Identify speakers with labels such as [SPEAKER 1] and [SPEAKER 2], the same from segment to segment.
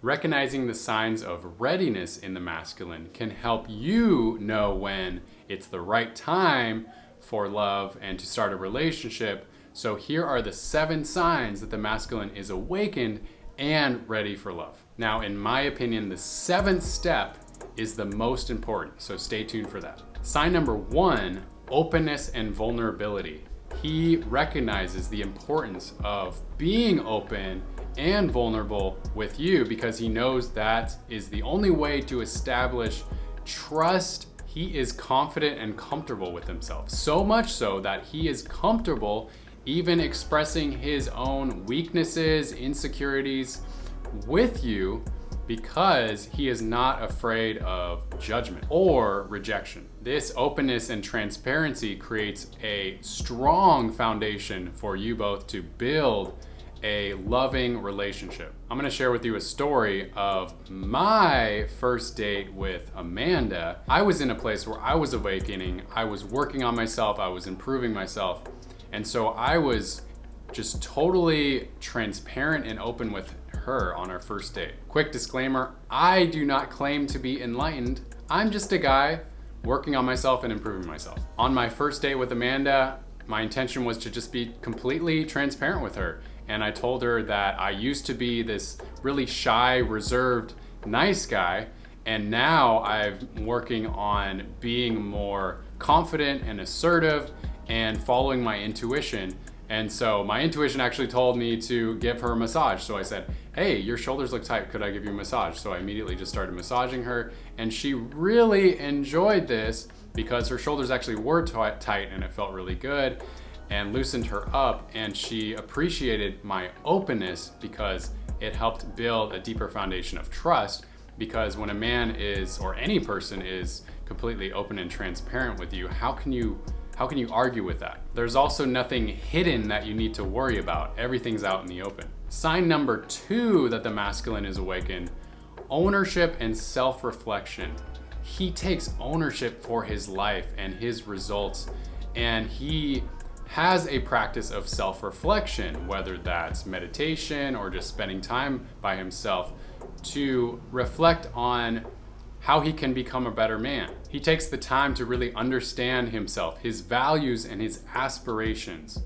[SPEAKER 1] Recognizing the signs of readiness in the masculine can help you know when it's the right time for love and to start a relationship. So here are the 7 signs that the masculine is awakened and ready for love. Now, in my opinion, the 7th step is the most important, so stay tuned for that. Sign number 1, openness and vulnerability. He recognizes the importance of being open and vulnerable with you because he knows that is the only way to establish trust. He is confident and comfortable with himself, so much so that he is comfortable even expressing his own weaknesses, insecurities with you because he is not afraid of judgment or rejection. This openness and transparency creates a strong foundation for you both to build a loving relationship. I'm gonna share with you a story of my first date with Amanda. I was in a place where I was awakening, I was working on myself, I was improving myself, and so I was just totally transparent and open with her on our first date. Quick disclaimer, I do not claim to be enlightened. I'm just a guy working on myself and improving myself. On my first date with Amanda, my intention was to just be completely transparent with her. And I told her that I used to be this really shy, reserved, nice guy. And now I'm working on being more confident and assertive and following my intuition. And so my intuition actually told me to give her a massage. So I said, hey, your shoulders look tight. Could I give you a massage? So I immediately just started massaging her. And she really enjoyed this because her shoulders actually were tight and it felt really good and loosened her up. And she appreciated my openness because it helped build a deeper foundation of trust. Because when a man is, or any person is completely open and transparent with you, how can you argue with that? There's also nothing hidden that you need to worry about. Everything's out in the open. Sign number 2 that the masculine is awakened, ownership and self-reflection. He takes ownership for his life and his results, and he has a practice of self-reflection, whether that's meditation or just spending time by himself to reflect on how he can become a better man. He takes the time to really understand himself, his values and his aspirations.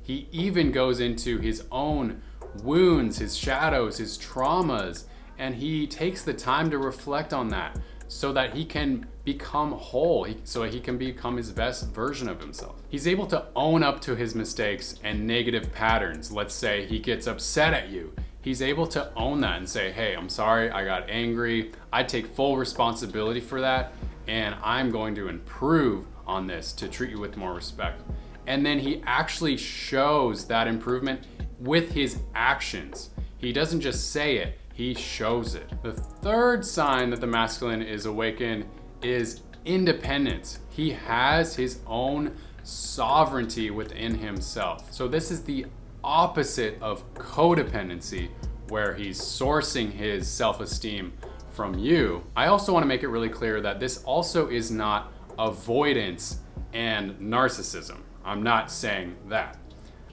[SPEAKER 1] He even goes into his own wounds, his shadows, his traumas, and he takes the time to reflect on that so that he can become whole, so he can become his best version of himself. He's able to own up to his mistakes and negative patterns. Let's say he gets upset at you. He's able to own that and say, hey, I'm sorry, I got angry. I take full responsibility for that, and I'm going to improve on this to treat you with more respect. And then he actually shows that improvement with his actions. He doesn't just say it, he shows it. The 3rd sign that the masculine is awakened is independence. He has his own sovereignty within himself. So this is the opposite of codependency, where he's sourcing his self-esteem from you. I also want to make it really clear that this also is not avoidance and narcissism. I'm not saying that.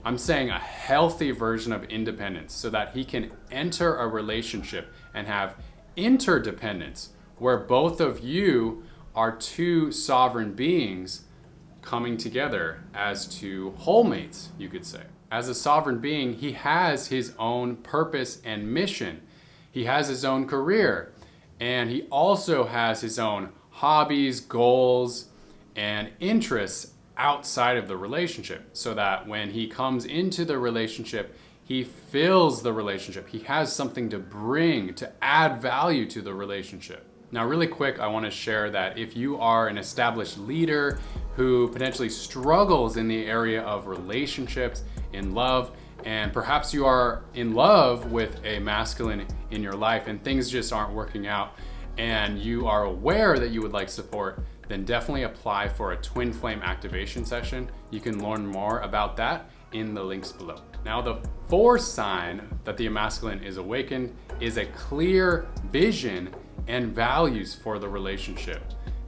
[SPEAKER 1] I'm saying a healthy version of independence so that he can enter a relationship and have interdependence, where both of you are 2 sovereign beings coming together as 2 wholemates, you could say. As a sovereign being, he has his own purpose and mission. He has his own career, and he also has his own hobbies, goals, and interests outside of the relationship, so that when he comes into the relationship, he fills the relationship. He has something to bring, to add value to the relationship. Now, really quick, I want to share that if you are an established leader who potentially struggles in the area of relationships, in love, and perhaps you are in love with a masculine in your life and things just aren't working out, and you are aware that you would like support, then definitely apply for a twin flame activation session. You can learn more about that in the links below. Now, the 4th sign that the masculine is awakened is a clear vision and values for the relationship.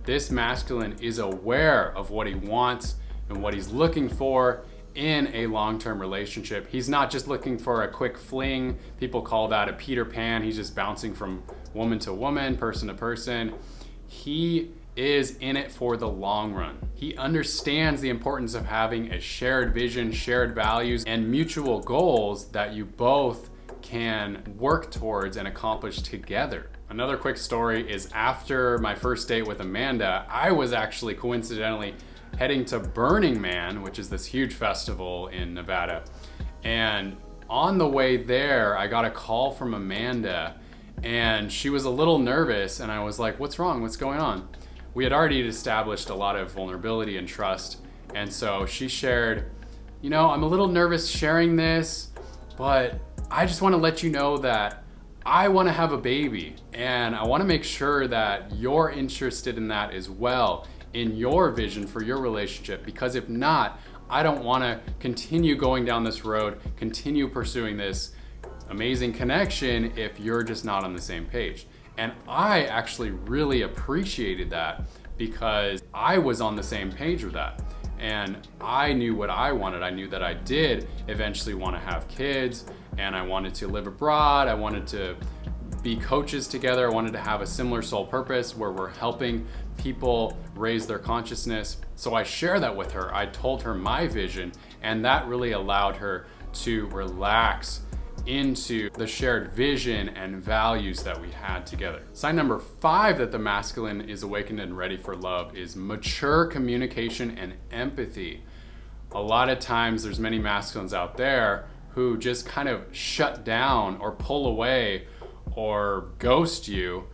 [SPEAKER 1] This masculine is aware of what he wants and what he's looking for in a long-term relationship. He's not just looking for a quick fling. People call that a Peter Pan. He's just bouncing from woman to woman, person to person. He is in it for the long run. He understands the importance of having a shared vision, shared values, and mutual goals that you both can work towards and accomplish together. Another quick story is after my first date with Amanda, I was actually coincidentally heading to Burning Man, which is this huge festival in Nevada. And on the way there, I got a call from Amanda and she was a little nervous and I was like, what's wrong? What's going on? We had already established a lot of vulnerability and trust. And so she shared, I'm a little nervous sharing this, but I just want to let you know that I want to have a baby and I want to make sure that you're interested in that as well, in your vision for your relationship, because if not, I don't want to continue going down this road, continue pursuing this amazing connection if you're just not on the same page. And I actually really appreciated that because I was on the same page with that. And I knew what I wanted. I knew that I did eventually want to have kids and I wanted to live abroad. I wanted to be coaches together. I wanted to have a similar soul purpose where we're helping people raise their consciousness. So I share that with her. I told her my vision and that really allowed her to relax into the shared vision and values that we had together. Sign number 5 that the masculine is awakened and ready for love is mature communication and empathy. A lot of times there's many masculines out there who just kind of shut down or pull away or ghost you,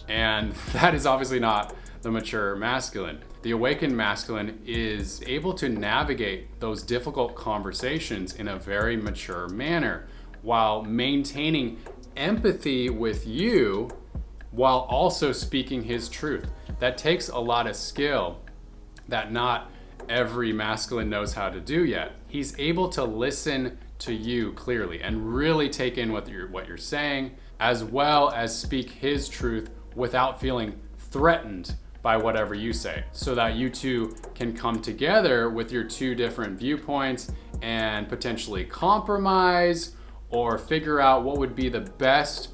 [SPEAKER 1] and that is obviously not the mature masculine. The awakened masculine is able to navigate those difficult conversations in a very mature manner, while maintaining empathy with you while also speaking his truth. That takes a lot of skill that not every masculine knows how to do yet. He's able to listen to you clearly and really take in what you're saying, as well as speak his truth without feeling threatened by whatever you say, so that you two can come together with your two different viewpoints and potentially compromise or figure out what would be the best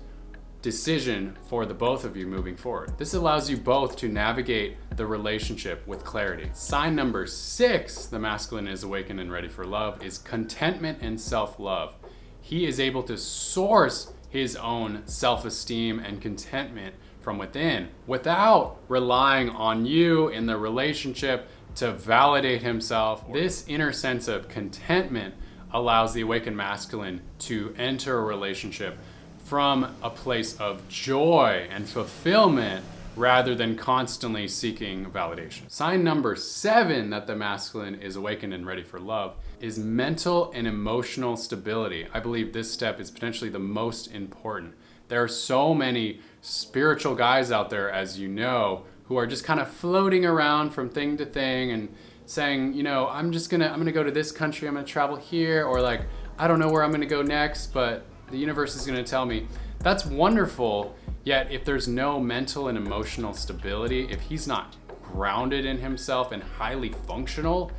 [SPEAKER 1] decision for the both of you moving forward. This allows you both to navigate the relationship with clarity. Sign number 6, the masculine is awakened and ready for love, is contentment and self-love. He is able to source his own self-esteem and contentment from within without relying on you in the relationship to validate himself. This inner sense of contentment allows the awakened masculine to enter a relationship from a place of joy and fulfillment rather than constantly seeking validation. Sign number 7 that the masculine is awakened and ready for love is mental and emotional stability. I believe this step is potentially the most important. There are so many spiritual guys out there, as you know, who are just kind of floating around from thing to thing and saying, I'm gonna go to this country, I'm gonna travel here, or like, I don't know where I'm gonna go next, but the universe is gonna tell me. That's wonderful, yet if there's no mental and emotional stability, if he's not grounded in himself and highly functional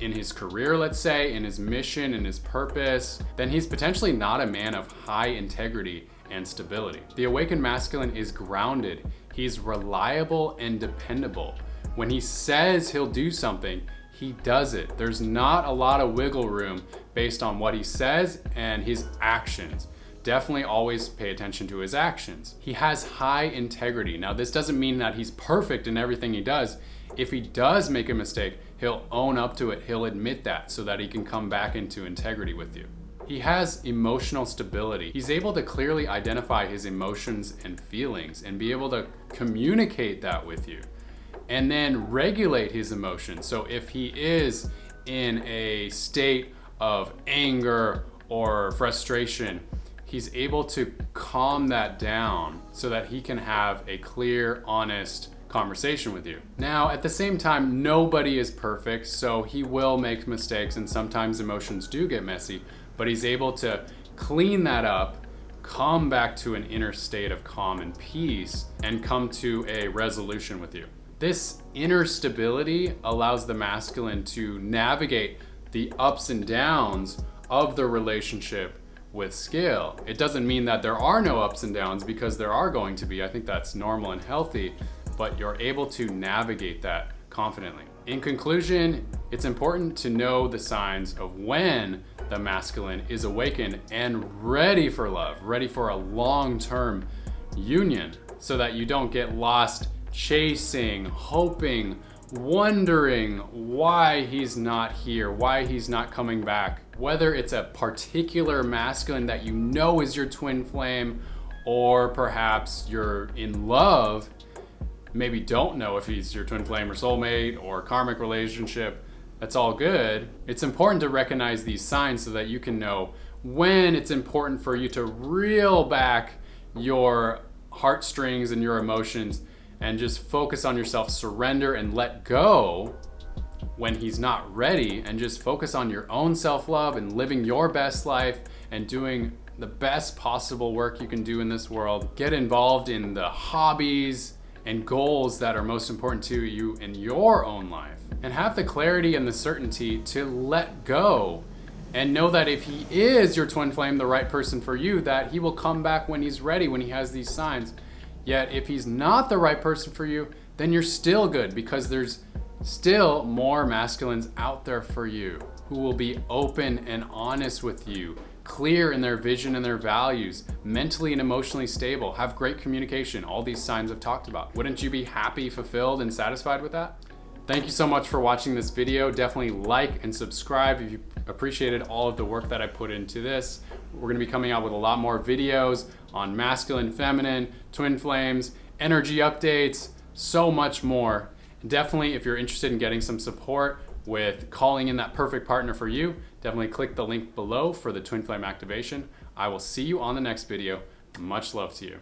[SPEAKER 1] in his career, let's say, in his mission, in his purpose, then he's potentially not a man of high integrity and stability. The awakened masculine is grounded. He's reliable and dependable. When he says he'll do something, he does it. There's not a lot of wiggle room based on what he says and his actions. Definitely always pay attention to his actions. He has high integrity. Now, this doesn't mean that he's perfect in everything he does. If he does make a mistake, he'll own up to it. He'll admit that so that he can come back into integrity with you. He has emotional stability. He's able to clearly identify his emotions and feelings and be able to communicate that with you, and then regulate his emotions. So if he is in a state of anger or frustration, he's able to calm that down so that he can have a clear, honest conversation with you. Now, at the same time, nobody is perfect, so he will make mistakes and sometimes emotions do get messy, but he's able to clean that up, come back to an inner state of calm and peace, and come to a resolution with you. This inner stability allows the masculine to navigate the ups and downs of the relationship with skill. It doesn't mean that there are no ups and downs, because there are going to be. I think that's normal and healthy, but you're able to navigate that confidently. In conclusion, it's important to know the signs of when the masculine is awakened and ready for love, ready for a long-term union, so that you don't get lost chasing, hoping, wondering why he's not here, why he's not coming back. Whether it's a particular masculine that you know is your twin flame, or perhaps you're in love, maybe don't know if he's your twin flame or soulmate or karmic relationship, that's all good. It's important to recognize these signs so that you can know when it's important for you to reel back your heartstrings and your emotions and just focus on yourself, surrender and let go when he's not ready, and just focus on your own self-love and living your best life and doing the best possible work you can do in this world. Get involved in the hobbies and goals that are most important to you in your own life, and have the clarity and the certainty to let go and know that if he is your twin flame, the right person for you, that he will come back when he's ready, when he has these signs. Yet if he's not the right person for you, then you're still good, because there's still more masculines out there for you who will be open and honest with you, clear in their vision and their values, mentally and emotionally stable, have great communication, all these signs I've talked about. Wouldn't you be happy, fulfilled, and satisfied with that? Thank you so much for watching this video. Definitely like and subscribe if you appreciated all of the work that I put into this. We're gonna be coming out with a lot more videos on masculine, feminine, twin flames, energy updates, so much more. Definitely, if you're interested in getting some support with calling in that perfect partner for you, definitely click the link below for the twin flame activation. I will see you on the next video. Much love to you.